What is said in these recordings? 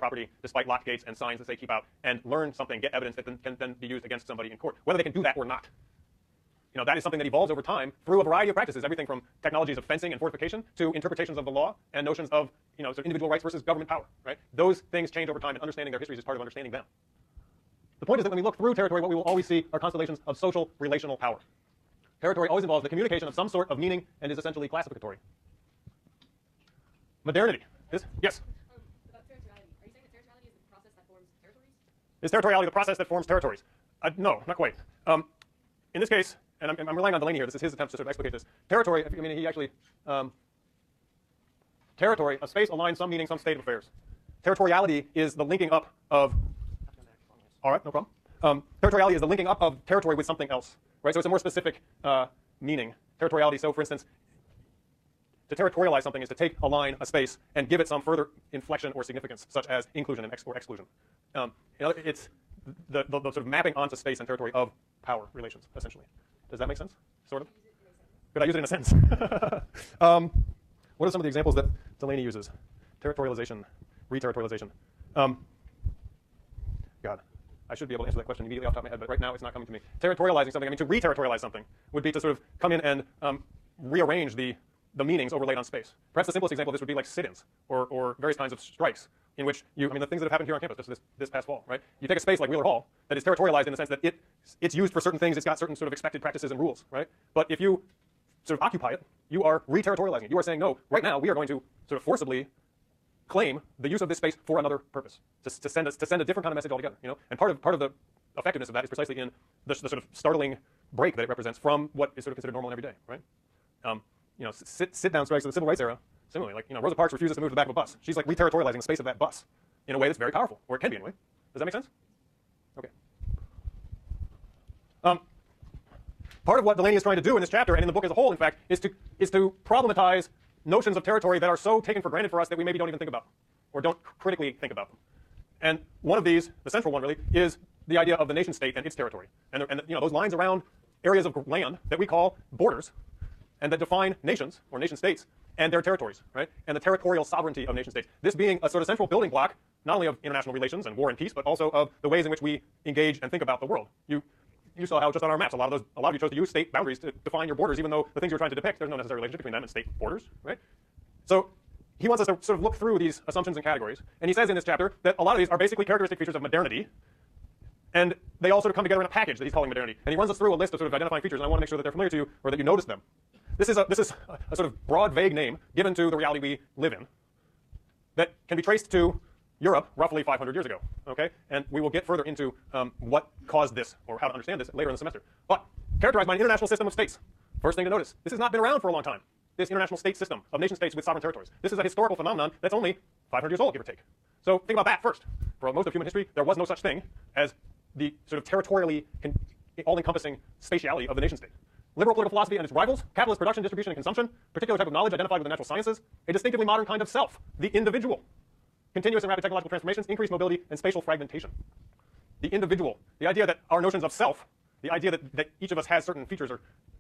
property despite locked gates and signs that say keep out, and learn something, get evidence that can then be used against somebody in court, whether they can do that or not. That is something that evolves over time through a variety of practices, everything from technologies of fencing and fortification to interpretations of the law and notions of, sort of individual rights versus government power, right? Those things change over time, and understanding their histories is part of understanding them. The point is that when we look through territory, what we will always see are constellations of social relational power. Territory always involves the communication of some sort of meaning and is essentially classificatory. Modernity. Yes? About territoriality. Are you saying that territoriality is the process that forms territories? Is territoriality the process that forms territories? No, not quite. In this case, and I'm relying on Delaney here, this is his attempt to sort of explicate this. Territory, he actually, territory, a space aligns some meaning, some state of affairs. Territoriality is the linking up of, all right, no problem. Territoriality is the linking up of territory with something else, right? So it's a more specific meaning. Territoriality, so for instance, to territorialize something is to take a line, a space, and give it some further inflection or significance, such as inclusion and or exclusion. It's the sort of mapping onto space and territory of power relations, essentially. Does that make sense? Sort of? Could I use it in a sentence? What are some of the examples that Delaney uses? Territorialization, re-territorialization. God, I should be able to answer that question immediately off the top of my head, but right now it's not coming to me. Territorializing something, to re-territorialize something would be to sort of come in and rearrange the meanings overlaid on space. Perhaps the simplest example of this would be like sit-ins or various kinds of strikes in which the things that have happened here on campus this past fall, right? You take a space like Wheeler Hall that is territorialized in the sense that it's used for certain things, it's got certain sort of expected practices and rules, right? But if you sort of occupy it, you are re-territorializing it. You are saying, no, right now we are going to sort of forcibly claim the use of this space for another purpose, to send a different kind of message altogether, And part of the effectiveness of that is precisely in the sort of startling break that it represents from what is sort of considered normal and everyday, right? Sit-down strikes of the civil rights era, similarly, like, Rosa Parks refuses to move to the back of a bus. She's like re-territorializing the space of that bus in a way that's very powerful, or it can be anyway. Does that make sense? Okay. Part of what Delaney is trying to do in this chapter, and in the book as a whole, in fact, is to problematize notions of territory that are so taken for granted for us that we maybe don't even think about, or don't critically think about them. And one of these, the central one really, is the idea of the nation state and its territory. And those lines around areas of land that we call borders, and that define nations, or nation states, and their territories, right? And the territorial sovereignty of nation states. This being a sort of central building block, not only of international relations and war and peace, but also of the ways in which we engage and think about the world. You saw how just on our maps, a lot of you chose to use state boundaries to define your borders, even though the things you're trying to depict, there's no necessary relationship between them and state borders, right? So he wants us to sort of look through these assumptions and categories. And he says in this chapter that a lot of these are basically characteristic features of modernity, and they all sort of come together in a package that he's calling modernity. And he runs us through a list of sort of identifying features, and I want to make sure that they're familiar to you, or that you notice them. This is a sort of broad, vague name given to the reality we live in that can be traced to Europe roughly 500 years ago, okay? And we will get further into what caused this, or how to understand this later in the semester. But characterized by an international system of states. First thing to notice, this has not been around for a long time, this international state system of nation states with sovereign territories. This is a historical phenomenon that's only 500 years old, give or take. So think about that first. For most of human history, there was no such thing as the sort of territorially all-encompassing spatiality of the nation state. Liberal political philosophy and its rivals, capitalist production, distribution, and consumption, particular type of knowledge identified with the natural sciences, a distinctively modern kind of self, the individual, continuous and rapid technological transformations, increased mobility, and spatial fragmentation. The individual, the idea that our notions of self, the idea that each of us has certain features,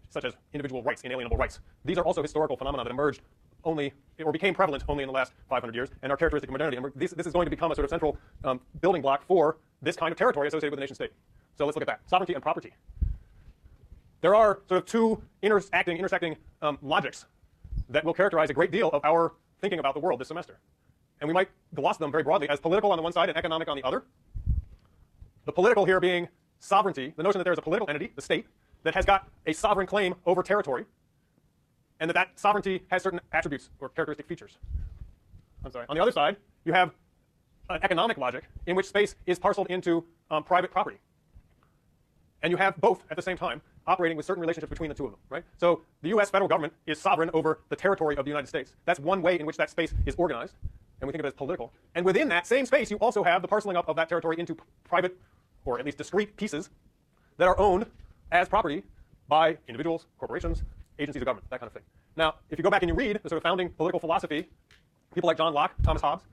such as individual rights, inalienable rights, these are also historical phenomena that emerged only, or became prevalent only in the last 500 years, and are characteristic of modernity. And this is going to become a sort of central building block for this kind of territory associated with the nation state. So let's look at that. Sovereignty and property. There are sort of two intersecting logics that will characterize a great deal of our thinking about the world this semester. And we might gloss them very broadly as political on the one side and economic on the other. The political here being sovereignty, the notion that there is a political entity, the state, that has got a sovereign claim over territory, and that sovereignty has certain attributes or characteristic features. I'm sorry. On the other side, you have an economic logic in which space is parceled into private property. And you have both at the same time operating with certain relationships between the two of them, right? So the U.S. federal government is sovereign over the territory of the United States. That's one way in which that space is organized, and we think of it as political. And within that same space, you also have the parceling up of that territory into private, or at least discrete pieces that are owned as property by individuals, corporations, agencies of government, that kind of thing. Now, if you go back and you read the sort of founding political philosophy, people like John Locke, Thomas Hobbes,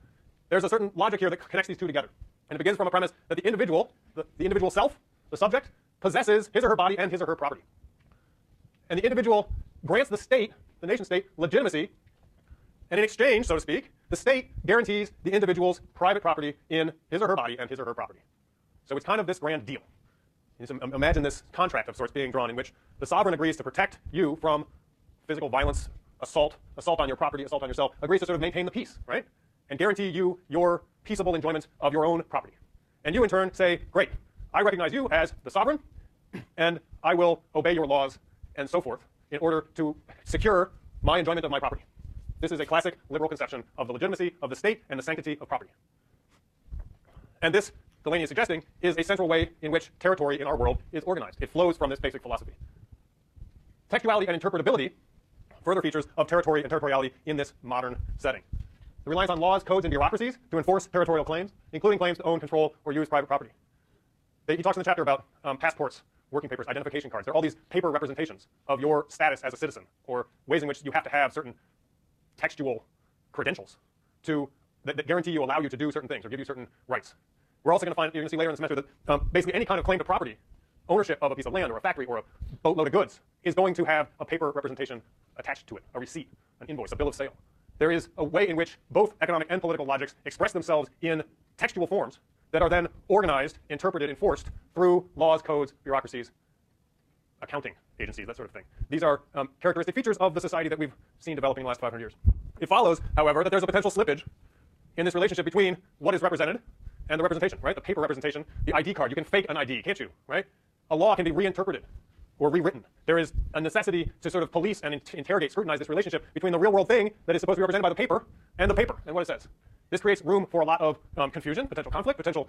there's a certain logic here that connects these two together. And it begins from a premise that the individual, the individual self, the subject, possesses his or her body and his or her property. And the individual grants the state, the nation state, legitimacy, and in exchange, so to speak, the state guarantees the individual's private property in his or her body and his or her property. So it's kind of this grand deal. Imagine this contract of sorts being drawn in which the sovereign agrees to protect you from physical violence, assault on your property, assault on yourself, agrees to sort of maintain the peace, right? And guarantee you your peaceable enjoyment of your own property. And you in turn say, great, I recognize you as the sovereign, and I will obey your laws and so forth in order to secure my enjoyment of my property. This is a classic liberal conception of the legitimacy of the state and the sanctity of property. And this, Delany is suggesting, is a central way in which territory in our world is organized. It flows from this basic philosophy. Textuality and interpretability, further features of territory and territoriality in this modern setting. The reliance on laws, codes, and bureaucracies to enforce territorial claims, including claims to own, control, or use private property. He talks in the chapter about passports, working papers, identification cards. There are all these paper representations of your status as a citizen, or ways in which you have to have certain textual credentials that guarantee you, allow you to do certain things, or give you certain rights. We're also going to find, you're going to see later in the semester, that basically any kind of claim to property, ownership of a piece of land or a factory or a boatload of goods, is going to have a paper representation attached to it, a receipt, an invoice, a bill of sale. There is a way in which both economic and political logics express themselves in textual forms that are then organized, interpreted, enforced through laws, codes, bureaucracies, accounting agencies, that sort of thing. These are characteristic features of the society that we've seen developing in the last 500 years. It follows, however, that there's a potential slippage in this relationship between what is represented and the representation, right? The paper representation, the ID card. You can fake an ID, can't you, right? A law can be reinterpreted or rewritten. There is a necessity to sort of police and interrogate, scrutinize this relationship between the real world thing that is supposed to be represented by the paper and what it says. This creates room for a lot of confusion, potential conflict, potential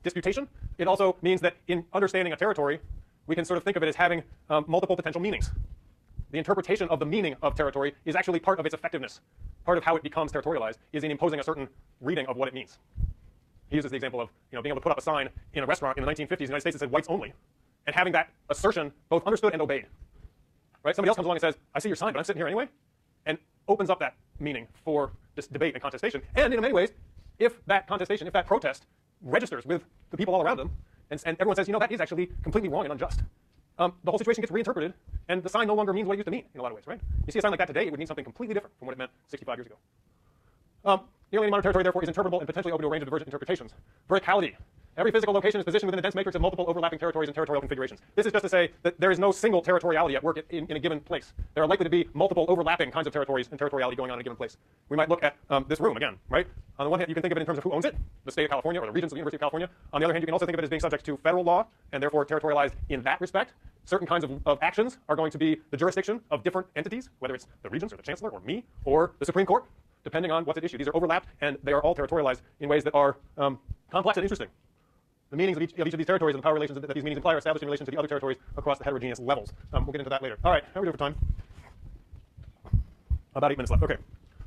disputation. It also means that in understanding a territory, we can sort of think of it as having multiple potential meanings. The interpretation of the meaning of territory is actually part of its effectiveness. Part of how it becomes territorialized is in imposing a certain reading of what it means. He uses the example of being able to put up a sign in a restaurant in the 1950s in the United States that said whites only, and having that assertion both understood and obeyed. Right? Somebody else comes along and says, I see your sign, but I'm sitting here anyway, and opens up that meaning for this debate and contestation. And in many ways, if that contestation, if that protest registers with the people all around them, and everyone says, that is actually completely wrong and unjust, the whole situation gets reinterpreted, and the sign no longer means what it used to mean in a lot of ways, right? You see a sign like that today, it would mean something completely different from what it meant 65 years ago. Nearly any modern territory, therefore, is interpretable and potentially open to a range of divergent interpretations. Verticality. Every physical location is positioned within a dense matrix of multiple overlapping territories and territorial configurations. This is just to say that there is no single territoriality at work in a given place. There are likely to be multiple overlapping kinds of territories and territoriality going on in a given place. We might look at this room again, right? On the one hand, you can think of it in terms of who owns it, the state of California or the Regents of the University of California. On the other hand, you can also think of it as being subject to federal law and therefore territorialized in that respect. Certain kinds of actions are going to be the jurisdiction of different entities, whether it's the Regents or the Chancellor or me or the Supreme Court, depending on what's at issue. These are overlapped, and they are all territorialized in ways that are complex and interesting. The meanings of each of these territories and the power relations that these meanings imply are established in relation to the other territories across the heterogeneous levels. We'll get into that later. All right, how are we doing for time? About 8 minutes left. Okay.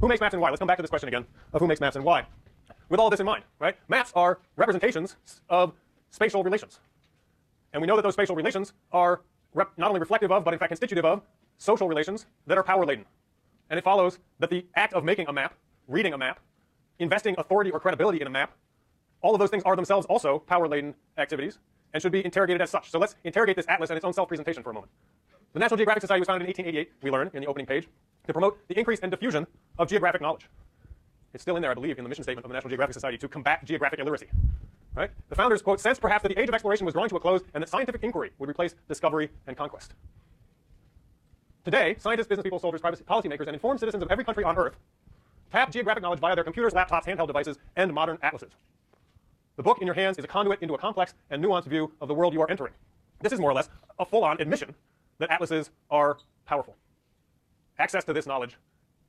Who makes maps and why? Let's come back to this question again of who makes maps and why. With all this in mind, right? Maps are representations of spatial relations. And we know that those spatial relations are not only reflective of, but in fact constitutive of, social relations that are power-laden. And it follows that the act of making a map, reading a map, investing authority or credibility in a map, all of those things are themselves also power-laden activities and should be interrogated as such. So let's interrogate this atlas and its own self-presentation for a moment. The National Geographic Society was founded in 1888, we learn in the opening page, to promote the increase and diffusion of geographic knowledge. It's still in there, I believe, in the mission statement of the National Geographic Society, to combat geographic illiteracy. Right? The founders, quote, sensed perhaps that the age of exploration was drawing to a close and that scientific inquiry would replace discovery and conquest. Today, scientists, business people, soldiers, policymakers, and informed citizens of every country on Earth tap geographic knowledge via their computers, laptops, handheld devices, and modern atlases. The book in your hands is a conduit into a complex and nuanced view of the world you are entering. This is more or less a full-on admission that atlases are powerful. Access to this knowledge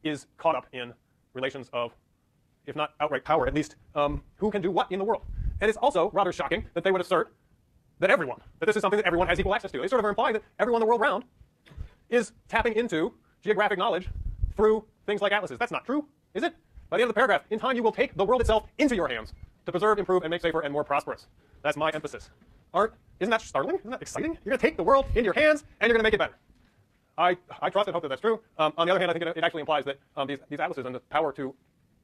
is caught up in relations of, if not outright power, at least who can do what in the world. And it's also rather shocking that they would assert that this is something that everyone has equal access to. They sort of are implying that everyone in the world round is tapping into geographic knowledge through things like atlases. That's not true, is it? By the end of the paragraph, in time you will take the world itself into your hands to preserve, improve, and make safer and more prosperous. That's my emphasis. Isn't that startling? Isn't that exciting? You're going to take the world into your hands, and you're going to make it better. I trust and hope that that's true. On the other hand, I think it actually implies that these atlases and the power to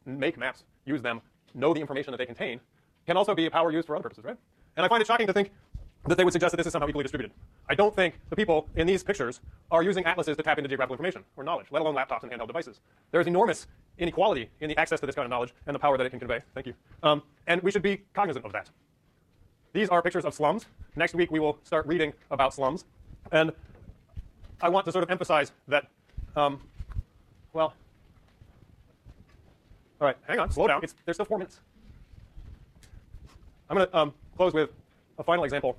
make maps, use them, know the information that they contain, can also be a power used for other purposes, right? And I find it shocking to think that they would suggest that this is somehow equally distributed. I don't think the people in these pictures are using atlases to tap into geographical information or knowledge, let alone laptops and handheld devices. There is enormous inequality in the access to this kind of knowledge and the power that it can convey. Thank you. And we should be cognizant of that. These are pictures of slums. Next week we will start reading about slums. And I want to sort of emphasize that, well, all right, hang on, slow down. There's still 4 minutes. I'm going to close with a final example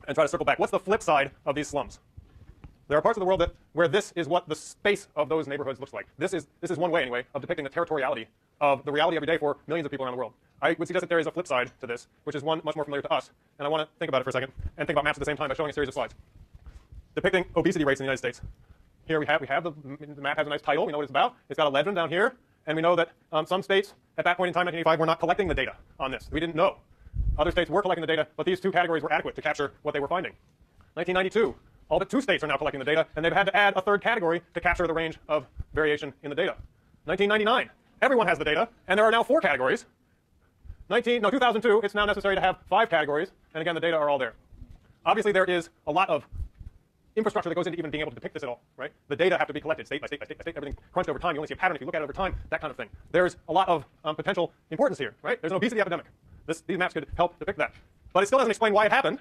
and try to circle back. What's the flip side of these slums? There are parts of the world where this is what the space of those neighborhoods looks like. This is one way, anyway, of depicting the territoriality of the reality every day for millions of people around the world. I would suggest that there is a flip side to this, which is one much more familiar to us. And I want to think about it for a second and think about maps at the same time by showing a series of slides depicting obesity rates in the United States. Here we have the map has a nice title. We know what it's about. It's got a legend down here. And we know that some states at that point in time, 1985, were not collecting the data on this. We didn't know. Other states were collecting the data, but these 2 categories were adequate to capture what they were finding. 1992, all but 2 states are now collecting the data, and they've had to add a 3rd category to capture the range of variation in the data. 1999, everyone has the data, and there are now 4 categories. 2002, it's now necessary to have 5 categories, and again, the data are all there. Obviously, there is a lot of infrastructure that goes into even being able to depict this at all, right? The data have to be collected state by state by state by state, everything crunched over time. You only see a pattern if you look at it over time, that kind of thing. There's a lot of potential importance here, right? There's an obesity epidemic. These maps could help depict that. But it still doesn't explain why it happened.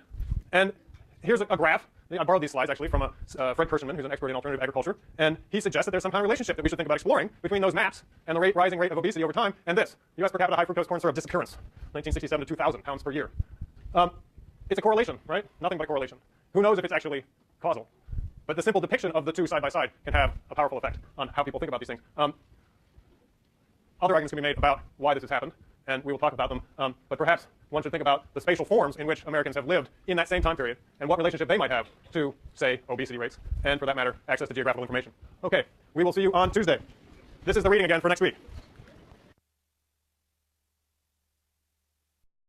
And here's a graph. I borrowed these slides, actually, from Fred Kirschman, who's an expert in alternative agriculture. And he suggests that there's some kind of relationship that we should think about exploring between those maps and the rising rate of obesity over time and this, U.S. per capita high fructose corn syrup disappearance, 1967 to 2,000 pounds per year. It's a correlation, right? Nothing but a correlation. Who knows if it's actually causal? But the simple depiction of the 2 side by side can have a powerful effect on how people think about these things. Other arguments can be made about why this has happened, and we will talk about them. But perhaps one should think about the spatial forms in which Americans have lived in that same time period and what relationship they might have to, say, obesity rates and, for that matter, access to geographical information. Okay, we will see you on Tuesday. This is the reading again for next week.